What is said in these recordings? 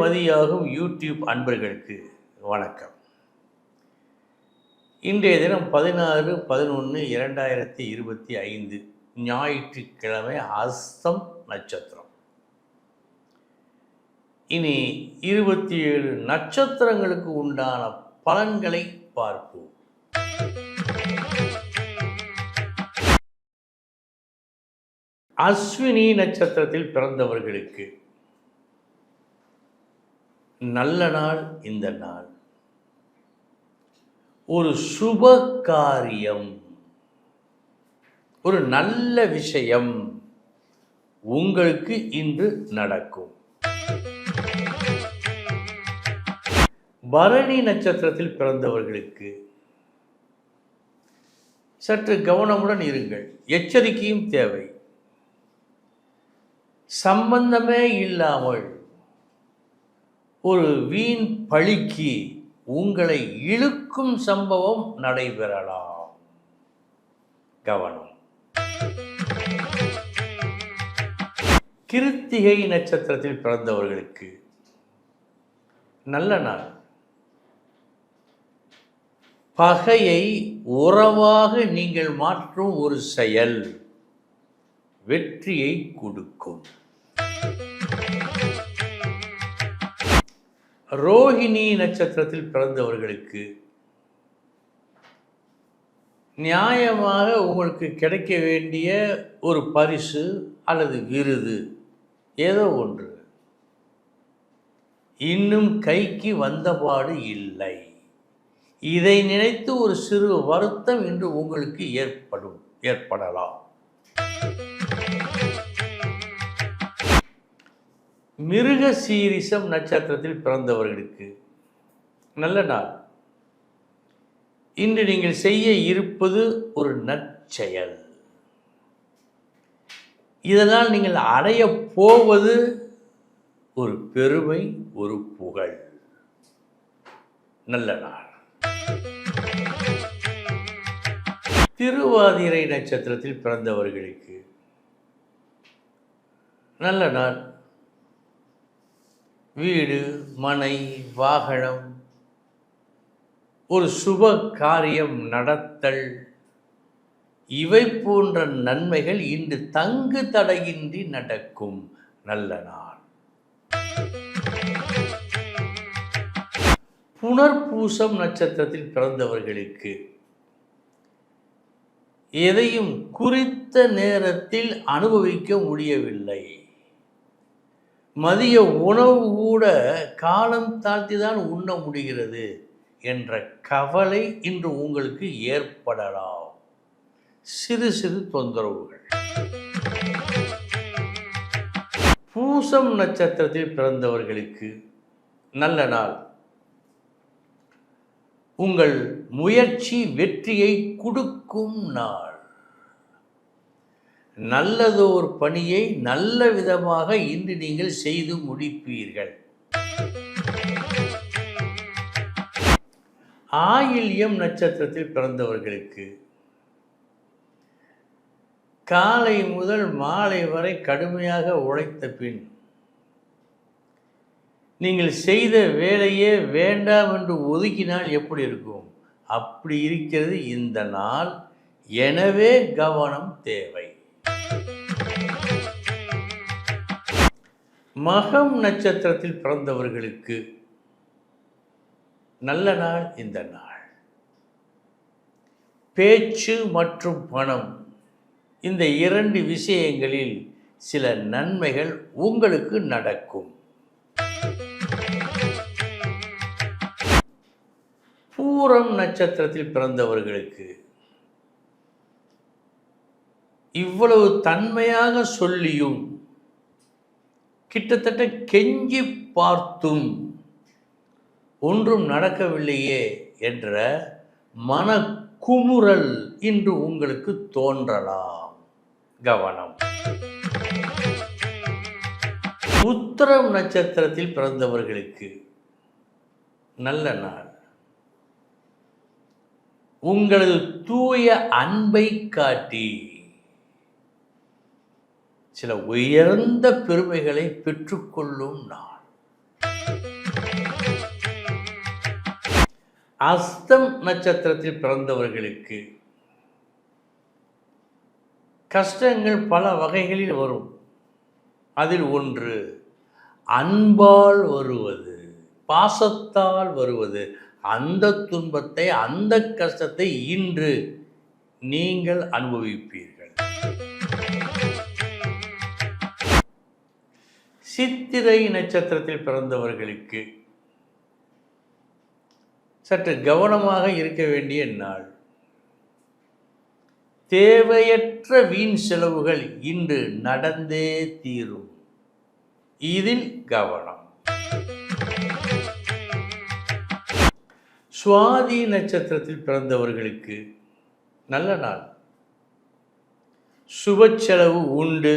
மதியாகும் YouTube அன்பர்களுக்கு வணக்கம். இன்றைய தினம் 16/11/2025 ஞாயிற்றுக்கிழமை, அஸ்தம் நட்சத்திரம். இனி 27 நட்சத்திரங்களுக்கு உண்டான பலன்களை பார்ப்போம். அஸ்வினி நட்சத்திரத்தில் பிறந்தவர்களுக்கு நல்ல நாள். இந்த நாள் ஒரு சுப காரியம், ஒரு நல்ல விஷயம் உங்களுக்கு இன்று நடக்கும். பரணி நட்சத்திரத்தில் பிறந்தவர்களுக்கு சற்று கவனமுடன் இருங்கள், எச்சரிக்கையும் தேவை. சம்பந்தமே இல்லாமல் ஒரு வீண் பழிக்கு உங்களை இழுக்கும் சம்பவம் நடைபெறலாம். கவனம். கிருத்திகை நட்சத்திரத்தில் பிறந்தவர்களுக்கு நல்ல நாள். பகையை உறவாக நீங்கள் மாற்றும் ஒரு செயல் வெற்றியை கொடுக்கும். ரோஹிணி நட்சத்திரத்தில் பிறந்தவர்களுக்கு நியாயமாக உங்களுக்கு கிடைக்க வேண்டிய ஒரு பரிசு அல்லது விருது ஏதோ ஒன்று இன்னும் கைக்கு வந்தபாடு இல்லை. இதை நினைத்து ஒரு சிறு வருத்தம் இன்று உங்களுக்கு ஏற்படலாம். மிருகசீரிஷம் நட்சத்திரத்தில் பிறந்தவர்களுக்கு நல்ல நாள். இன்று நீங்கள் செய்ய இருப்பது ஒரு நற்செயல். இதனால் நீங்கள் அடைய போவது ஒரு பெருமை, ஒரு புகழ். நல்ல நாள். திருவாதிரை நட்சத்திரத்தில் பிறந்தவர்களுக்கு நல்ல நாள். வீடு, மனை, வாகனம், ஒரு சுப காரியம் நடத்தல், இவை போன்ற நன்மைகள் இன்று தங்கு தடையின்றி நடக்கும். நல்ல நாள். புனர்பூசம் நட்சத்திரத்தில் பிறந்தவர்களுக்கு எதையும் குறித்த நேரத்தில் அனுபவிக்க முடியவில்லை. மதிய உணவு கூட காலம் தாழ்த்தி தான் உண்ண முடிகிறது என்ற கவலை இன்று உங்களுக்கு ஏற்படலாம். சிறு சிறு தொந்தரவுகள். பூசம் நட்சத்திரத்தில் பிறந்தவர்களுக்கு நல்ல நாள். உங்கள் முயற்சி வெற்றியை கொடுக்கும் நாள். நல்லதோர் பணியை நல்ல விதமாக இன்று நீங்கள் செய்து முடிப்பீர்கள். ஆயில்யம் நட்சத்திரத்தில் பிறந்தவர்களுக்கு காலை முதல் மாலை வரை கடுமையாக உழைத்த பின் நீங்கள் செய்த வேலையே வேண்டாம் என்று ஒதுக்கினால் எப்படி இருக்கும்? அப்படி இருக்கிறது இந்த நாள். எனவே கவனம் தேவை. மகம் நட்சத்திரத்தில் பிறந்தவர்களுக்கு நல்ல நாள். இந்த நாள் பேச்சு மற்றும் பணம், இந்த இரண்டு விஷயங்களில் சில நன்மைகள் உங்களுக்கு நடக்கும். பூரம் நட்சத்திரத்தில் பிறந்தவர்களுக்கு இவ்வளவு தன்மையாக சொல்லியும் கிட்டத்தட்ட கெஞ்சி பார்த்தும் ஒன்றும் நடக்கவில்லையே என்ற மனக்குமுறல் இன்று உங்களுக்கு தோன்றலாம். கவனம். உத்திரம் நட்சத்திரத்தில் பிறந்தவர்களுக்கு நல்ல நாள். உங்களது தூய அன்பை காட்டி சில உயர்ந்த பெருமைகளை பெற்றுக்கொள்ளும் நாள். அஸ்தம் நட்சத்திரத்தில் பிறந்தவர்களுக்கு கஷ்டங்கள் பல வகைகளில் வரும். அதில் ஒன்று அன்பால் வருவது, பாசத்தால் வருவது. அந்த துன்பத்தை, அந்த கஷ்டத்தை இன்று நீங்கள் அனுபவிப்பீர்கள். சித்திரை நட்சத்திரத்தில் பிறந்தவர்களுக்கு சற்று கவனமாக இருக்க வேண்டிய நாள். தேவையற்ற வீண் செலவுகள் இன்று நடந்தே தீரும். இதில் கவனம். சுவாதி நட்சத்திரத்தில் பிறந்தவர்களுக்கு நல்ல நாள். சுப செலவு உண்டு.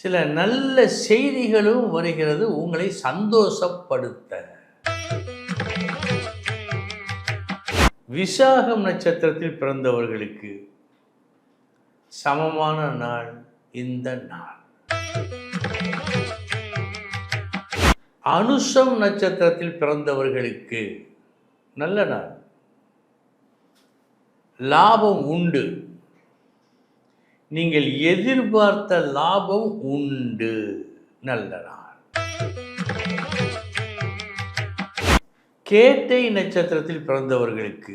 சில நல்ல செய்திகளும் வருகிறது உங்களை சந்தோஷப்படுத்த. விசாகம் நட்சத்திரத்தில் பிறந்தவர்களுக்கு சமமான நாள் இந்த நாள். அனுஷம் நட்சத்திரத்தில் பிறந்தவர்களுக்கு நல்ல நாள். லாபம் உண்டு. நீங்கள் எதிர்பார்த்த லாபம் உண்டு. நல்ல நாள். கேட்டை நட்சத்திரத்தில் பிறந்தவர்களுக்கு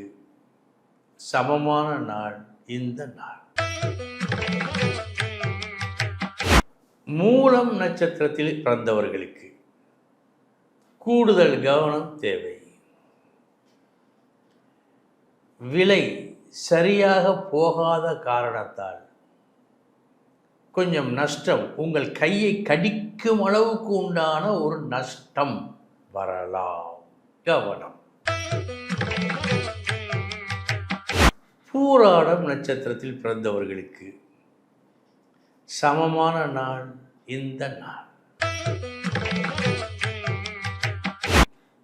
சமமான நாள் இந்த நாள். மூலம் நட்சத்திரத்தில் பிறந்தவர்களுக்கு கூடுதல் கவனம் தேவை. விலை சரியாக போகாத காரணத்தால் கொஞ்சம் நஷ்டம், உங்கள் கையை கடிக்கும் அளவுக்கு உண்டான ஒரு நஷ்டம் வரலாம். கவனம். பூராடம் நட்சத்திரத்தில் பிறந்தவர்களுக்கு சமமான நாள் இந்த நாள்.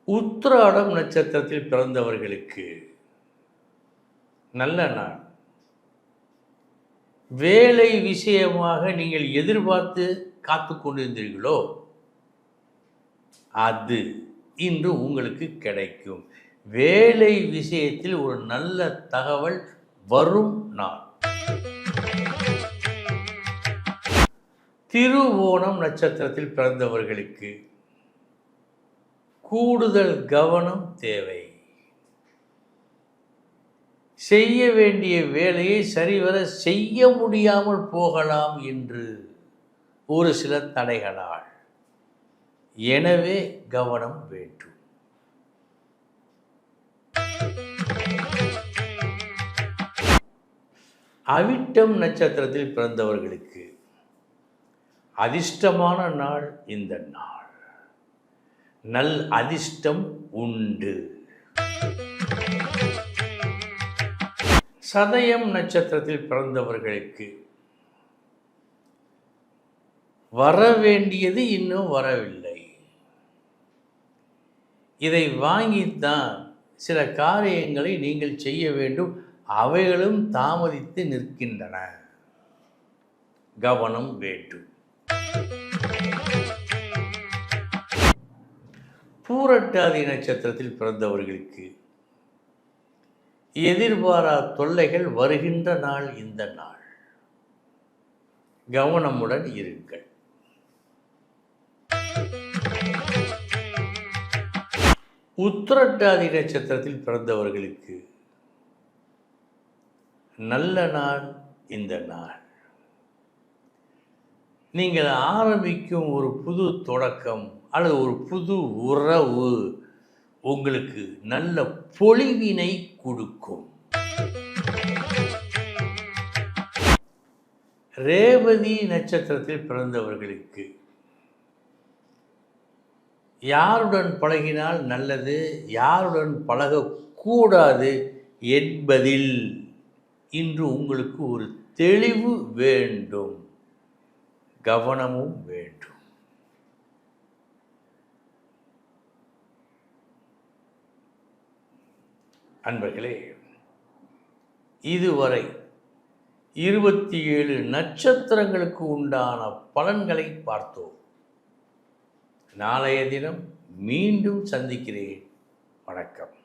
உத்திராடம் நட்சத்திரத்தில் பிறந்தவர்களுக்கு நல்ல நாள். வேலை விஷயமாக நீங்கள் எதிர்பார்த்து காத்து கொண்டிருந்தீர்களோ அது இன்று உங்களுக்கு கிடைக்கும். வேலை விஷயத்தில் ஒரு நல்ல தகவல் வரும் நாள். திருவோணம் நட்சத்திரத்தில் பிறந்தவர்களுக்கு கூடுதல் கவனம் தேவை. செய்ய வேண்டிய வேலையை சரிவர செய்ய முடியாமல் போகலாம் என்று ஒரு சில தடைகளால். எனவே கவனம் வேண்டும். அவிட்டம் நட்சத்திரத்தில் பிறந்தவர்களுக்கு அதிர்ஷ்டமான நாள் இந்த நாள். நல் அதிர்ஷ்டம் உண்டு. சதயம் நட்சத்திரத்தில் பிறந்தவர்களுக்கு வர வேண்டியது இன்னும் வரவில்லை. இதை வாங்கித்தான் சில காரியங்களை நீங்கள் செய்ய வேண்டும். அவைகளும் தாமதித்து நிற்கின்றன. கவனம் வேண்டும். பூரட்டாதி நட்சத்திரத்தில் பிறந்தவர்களுக்கு எதிர்பாரா தொல்லைகள் வருகின்ற நாள் இந்த நாள். கவனமுடன் இருங்கள். உத்திரட்டாதி நட்சத்திரத்தில் பிறந்தவர்களுக்கு நல்ல நாள் இந்த நாள். நீங்கள் ஆரம்பிக்கும் ஒரு புது தொடக்கம் அல்லது ஒரு புது உறவு உங்களுக்கு நல்ல பொலிவினை கொடுக்கும். ரேவதி நட்சத்திரத்தில் பிறந்தவர்களுக்கு யாருடன் பழகினால் நல்லது, யாருடன் பழகக்கூடாது என்பதில் இன்று உங்களுக்கு ஒரு தெளிவு வேண்டும். கவனமும் வேண்டும். அன்பர்களே, இதுவரை 27 நட்சத்திரங்களுக்கு உண்டான பலன்களை பார்த்தோம். நாளைய தினம் மீண்டும் சந்திக்கிறேன். வணக்கம்.